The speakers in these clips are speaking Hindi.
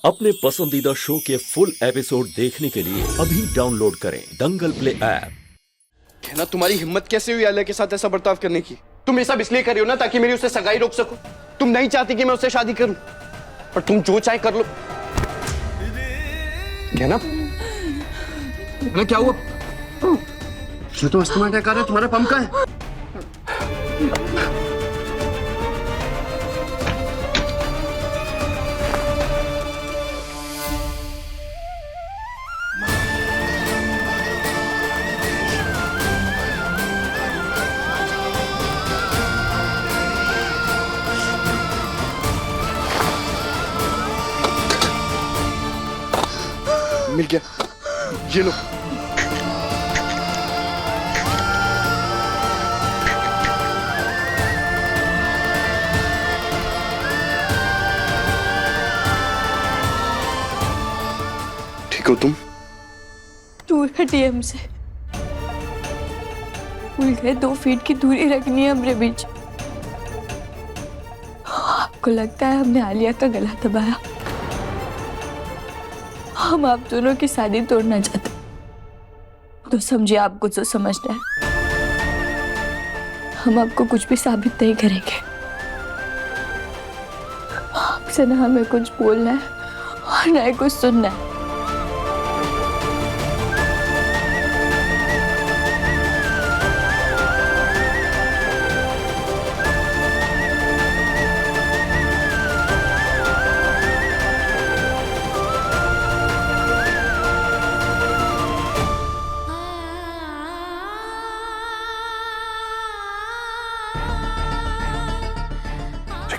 अपने पसंदीदा शो के फुल एपिसोड देखने के लिए अभी डाउनलोड करें दंगल प्ले ऐप। कहना तुम्हारी हिम्मत कैसे हुई आलिया के साथ ऐसा बर्ताव करने की? तुम ये सब इसलिए कर रही हो ना ताकि मेरी उससे सगाई रोक सको। तुम नहीं चाहती कि मैं उससे शादी करूं, पर तुम जो चाहे कर लो। कहना क्या हुआ? ये तो अस्थमा अटैक आ रहा है, तुम्हारा पंप कहाँ है? मिल गया, ये लो। ठीक हो तुम? दूर हटिए हमसे। भूल गए 2 फीट की दूरी रखनी है हमारे बीच। आपको लगता है हमने आलिया का गला दबाया? हम आप दोनों की शादी तोड़ना चाहते तो समझिए आपको जो समझना है। हम आपको कुछ भी साबित नहीं करेंगे। आपसे ना हमें कुछ बोलना है और ना ही कुछ सुनना है।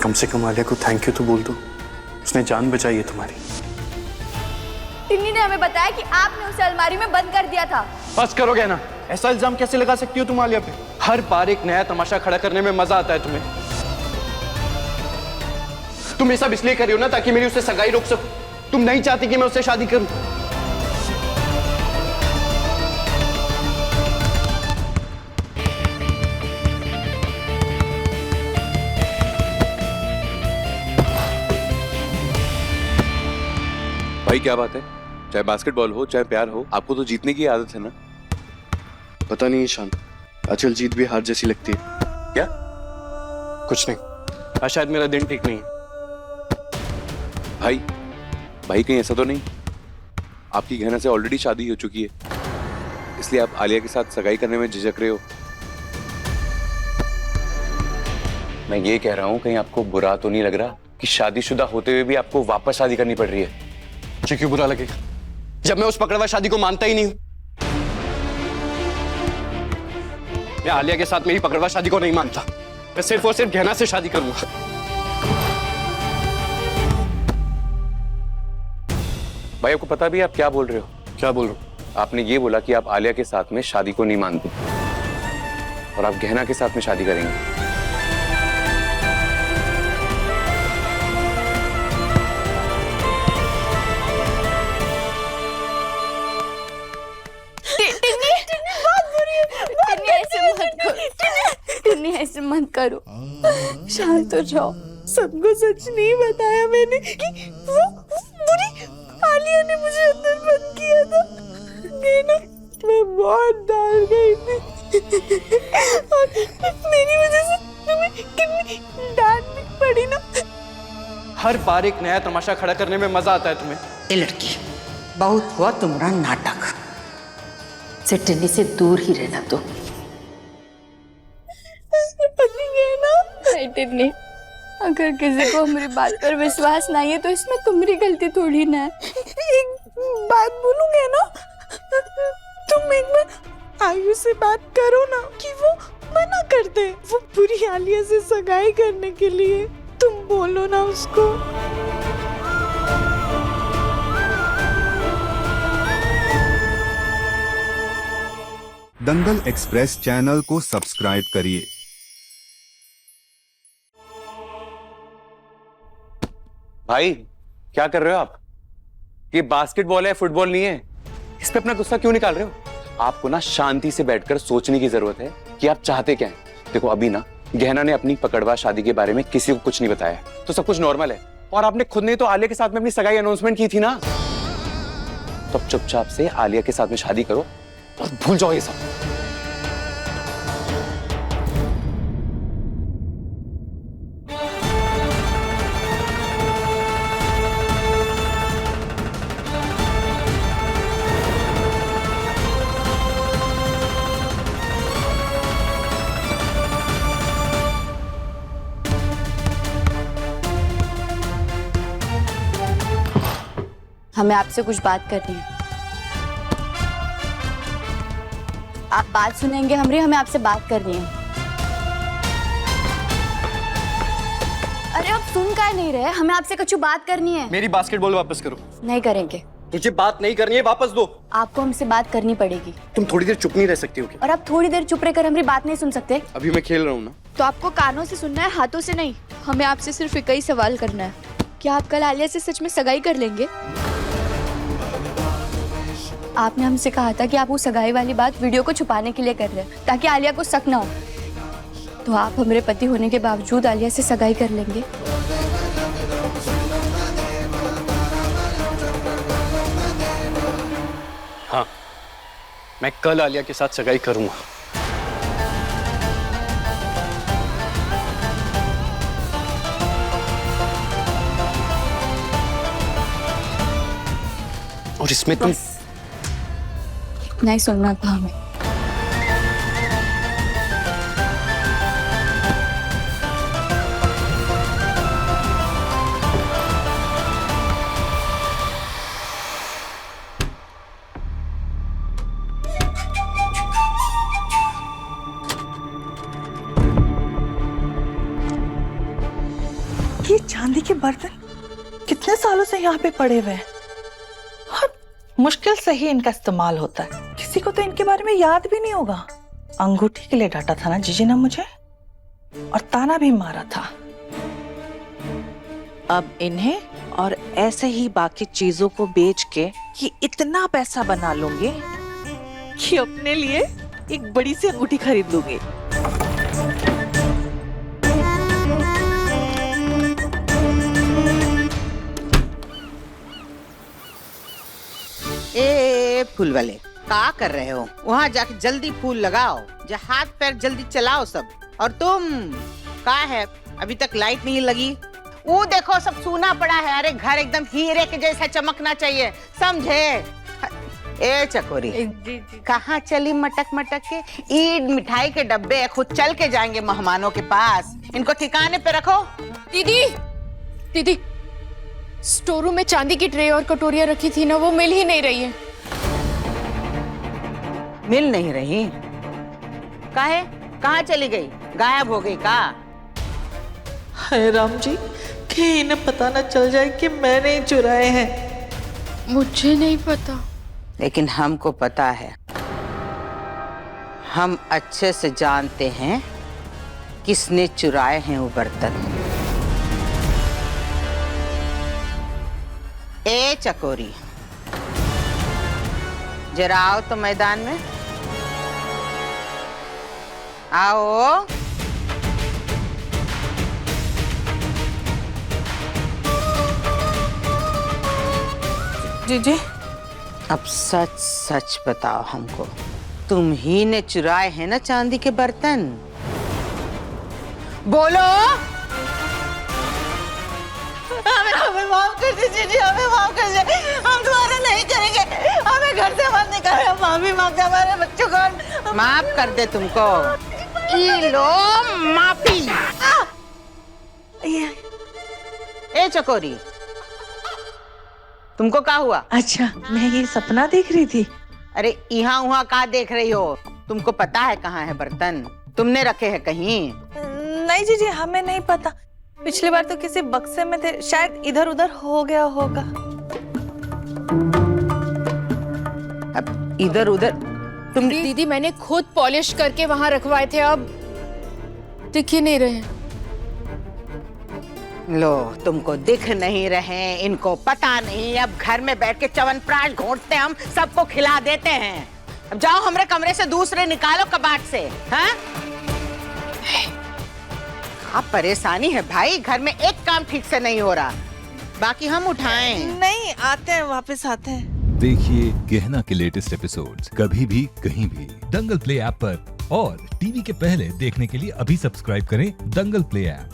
कम से कम आलिया को थैंक यू तो बोल दो, उसने जान बचाई है तुम्हारी। टिन्नी ने हमें बताया कि आपने उसे अलमारी में बंद कर दिया था। बस करोगे ना, ऐसा इल्जाम कैसे लगा सकती हो तुम आलिया पे? हर बार एक नया तमाशा खड़ा करने में मजा आता है तुम्हें। तुम ये सब इसलिए कर रही हो ना ताकि मेरी उससे सगाई रोक सको। तुम नहीं चाहती कि मैं उससे शादी करूं। भाई क्या बात है? चाहे बास्केटबॉल हो चाहे प्यार हो, आपको तो जीतने की आदत है ना? पता नहीं ईशान, आजकल जीत भी हार जैसी लगती है। क्या? कुछ नहीं, आज शायद मेरा दिन ठीक नहीं है। भाई कहीं ऐसा तो नहीं आपकी गहना से ऑलरेडी शादी हो चुकी है, इसलिए आप आलिया के साथ सगाई करने में झिझक रहे हो? मैं ये कह रहा हूं कहीं आपको बुरा तो नहीं लग रहा कि शादीशुदा होते हुए भी आपको वापस शादी करनी पड़ रही है? क्यों बुरा लगेगा जब मैं उस पकड़वा शादी को मानता ही नहीं हूं। मैं आलिया के साथ मेरी पकड़वा शादी को नहीं मानता। मैं सिर्फ और सिर्फ गहना से शादी करूंगा। भाई आपको पता भी है आप क्या बोल रहे हो? क्या बोल रहा हूं? आपने ये बोला कि आप आलिया के साथ में शादी को नहीं मानते और आप गहना के साथ में शादी करेंगे। टिन्नी ऐसे मत करो, शांत हो जाओ। सबको सच नहीं बताया मैंने कि वो बुरी आलिया ने मुझे अंदर बंद किया था। ना मैं बहुत डर गई थी और मेरी वजह से तुम्हें कितनी डांट भी पड़ी ना। हर बार एक नया तमाशा खड़ा करने में मजा आता है तुम्हें। ए लड़की, बहुत हुआ तुम्हारा नाटक। से टिन्नी से दूर ही रहना तो। टिन्नी, अगर किसी को हमारी बात पर विश्वास नहीं है तो इसमें तुम्हारी गलती थोड़ी ना है। एक बात बोलूंगे ना, तुम एक बार आयु से बात करो ना कि वो मना कर दे वो बुरी आलिया से सगाई करने के लिए। तुम बोलो ना उसको। दंगल एक्सप्रेस चैनल को सब्सक्राइब करिए। भाई क्या कर रहे हो आप? ये बास्केटबॉल है, फुटबॉल नहीं है। इस पे अपना गुस्सा क्यों निकाल रहे हो? आपको ना शांति से बैठकर सोचने की जरूरत है कि आप चाहते क्या हैं। देखो अभी ना गहना ने अपनी पकड़वा शादी के बारे में किसी को कुछ नहीं बताया, तो सब कुछ नॉर्मल है। और आपने खुद ने तो आलिया के साथ में अपनी सगाई अनाउंसमेंट की थी ना। तो अब चुपचाप से आलिया के साथ में शादी करो और भूल जाओ ये सब। हमें आपसे कुछ बात करनी है। आप बात सुनेंगे हमरी, हमें आपसे बात करनी है। अरे आप सुन काहे नहीं रहे? हमें आपसे कुछ बात करनी है। मेरी बास्केटबॉल वापस करो। नहीं करेंगे। तुझे बात नहीं करनी है, वापस दो। आपको हमसे बात करनी पड़ेगी। तुम थोड़ी देर चुप नहीं रह सकती हो क्या? और आप थोड़ी देर चुप रहकर हमारी बात नहीं सुन सकते? अभी मैं खेल रहा हूँ ना। तो आपको कानों से सुनना है, हाथों से नहीं। हमें आपसे सिर्फ एक ही सवाल करना है, क्या आप कल आलिया से सच में सगाई कर लेंगे? आपने हमसे कहा था कि आप वो सगाई वाली बात वीडियो को छुपाने के लिए कर रहे हैं, ताकि आलिया को शक ना हो। तो आप हमारे पति होने के बावजूद आलिया से सगाई कर लेंगे? हाँ, मैं कल आलिया के साथ सगाई करूंगा। और इसमें तुम नहीं सुनना था हमें। ये चांदी के बर्तन कितने सालों से यहाँ पे पड़े हुए हैं और मुश्किल से ही इनका इस्तेमाल होता है। किसी को तो इनके बारे में याद भी नहीं होगा। अंगूठी के लिए डांटा था ना जीजी ने मुझे, और ताना भी मारा था। अब इन्हें और ऐसे ही बाकी चीजों को बेच के ये इतना पैसा बना लूंगी कि अपने लिए एक बड़ी सी अंगूठी खरीद लूंगी। ए फूल वाले, क्या कर रहे हो? वहाँ जाके जल्दी फूल लगाओ, जो हाथ पैर जल्दी चलाओ सब। और तुम क्या है, अभी तक लाइट नहीं लगी? वो देखो सब सूना पड़ा है। अरे घर एकदम हीरे के जैसा चमकना चाहिए, समझे? ए चकोरी, कहाँ चली मटक मटक के? ईद मिठाई के डब्बे खुद चल के जाएंगे मेहमानों के पास। इनको ठिकाने पे रखो। दीदी, दीदी, स्टोर रूम में चांदी की ट्रे और कटोरियां रखी थी ना, वो मिल ही नहीं रही है। मिल नहीं रही? काहे? कहाँ चली गई? गायब हो गई का? हाय राम जी, कि इन्हें पता न चल जाए कि मैंने ही चुराए हैं। मुझे नहीं पता, लेकिन हमको पता है। हम अच्छे से जानते हैं किसने चुराए हैं वो बर्तन। ए चकोरी, जरा आओ तो मैदान में आओ। जीजी, अब सच सच बताओ हमको, तुम ही ने चुराए हैं ना चांदी के बर्तन? बोलो। हमें माफ कर दीजिए जी, हमें माफ कर दीजिए। हम दोबारा नहीं करेंगे। हमें घर से मत निकालो। माफी मांगते, हमारे बच्चों को माफ कर दे तुमको। ये लो माफी। ए चकोरी, तुमको क्या हुआ? अच्छा, मैं ये सपना देख रही थी। अरे यहाँ वहाँ कहाँ देख रही हो? तुमको पता है कहाँ है बर्तन? तुमने रखे हैं कहीं? नहीं जीजी, हमें नहीं पता। पिछली बार तो किसी बक्से में थे, शायद इधर उधर हो गया होगा। अब इधर उधर तुम दीदी मैंने खुद पॉलिश करके वहां रखवाए थे, अब दिख ही नहीं रहे। लो, तुमको दिख नहीं रहे, इनको पता नहीं। अब घर में बैठ के च्यवनप्राश घोंटते हम सबको खिला देते हैं। अब जाओ हमारे कमरे से दूसरे निकालो कबाट से। हाँ? आप परेशानी है भाई, घर में एक काम ठीक से नहीं हो रहा। बाकी हम उठाएं। नहीं, आते हैं, वापस आते हैं। देखिए गहना के लेटेस्ट एपिसोड्स कभी भी कहीं भी दंगल प्ले ऐप पर, और टीवी के पहले देखने के लिए अभी सब्सक्राइब करें दंगल प्ले ऐप।